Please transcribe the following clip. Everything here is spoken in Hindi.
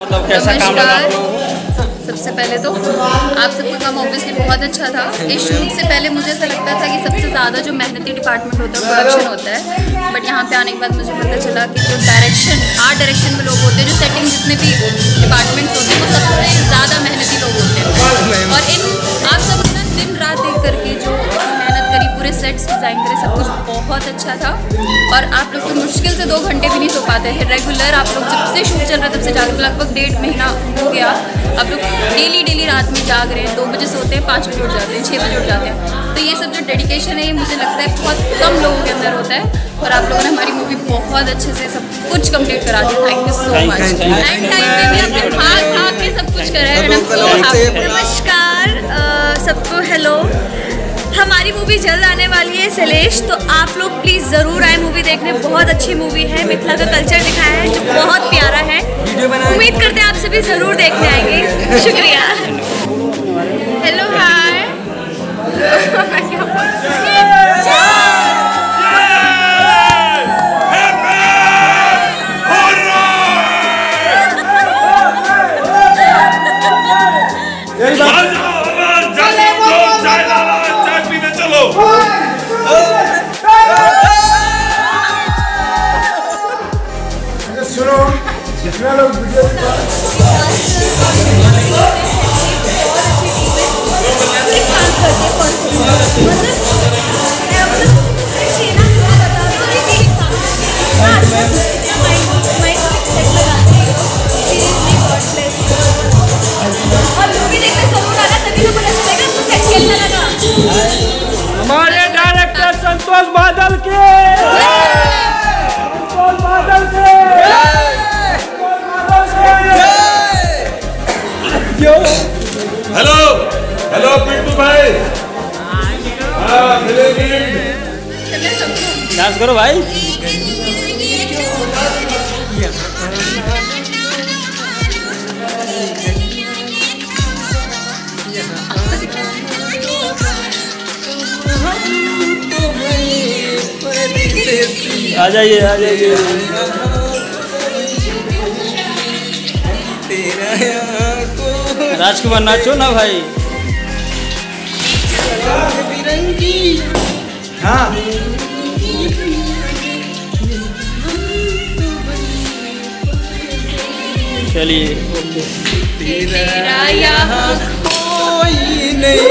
मतलब कैसा काम लगा आपको? सबसे पहले तो आप सबका काम ऑब्वियसली बहुत अच्छा था। इस शूट से पहले मुझे ऐसा लगता था कि सबसे ज़्यादा जो मेहनती डिपार्टमेंट होता है प्रोडक्शन होता है, बट यहाँ पे आने के बाद मुझे पता चला कि जो डायरेक्शन आर्ट डायरेक्शन में लोग होते हैं, जो सेटिंग जितने भी डिपार्टमेंट्स होते हैं वो सबसे ज़्यादा मेहनती लोग होते हैं। और इन आप सब ना दिन रात एक करके जो मेहनत करी, पूरे सेट्स डिज़ाइन करे, सब कुछ बहुत अच्छा था। और आप लोग तो मुश्किल से 2 घंटे भी नहीं सो पाते थे रेगुलर। आप लोग जब से शूट चल रहा है तब से जाग रहे, लगभग 1.5 महीना हो गया। आप लोग डेली रात में जाग रहे हैं, 2 बजे सोते हैं, 5 बजे उठ जाते हैं, 6 बजे उठ जाते हैं। तो ये सब जो डेडिकेशन है ये मुझे लगता है बहुत कम लोगों के अंदर होता है। और आप लोगों ने हमारी मूवी बहुत अच्छे से सब कुछ कंप्लीट करा दी। Thank you so much. And time पे भी आपने खा के सब कुछ करा है। नमस्कार सबको, हेलो। हमारी मूवी जल्द आने वाली है सलेश, तो आप लोग प्लीज़ ज़रूर आए मूवी देखने। बहुत अच्छी मूवी है, मिथिला का कल्चर दिखाया है जो बहुत प्यारा है। उम्मीद करते हैं आप सभी ज़रूर देखने आएंगे। शुक्रिया। Hello hi. सुनो, जितना लोग हमारे डायरेक्टर संतोष बादल के हेलो पिंटू भाई। डांस करो भाई। आ जाइए आ जाइए। राजकुमार नाचो ना भाई। हाँ चलिए। तेरा यहाँ कोई नहीं।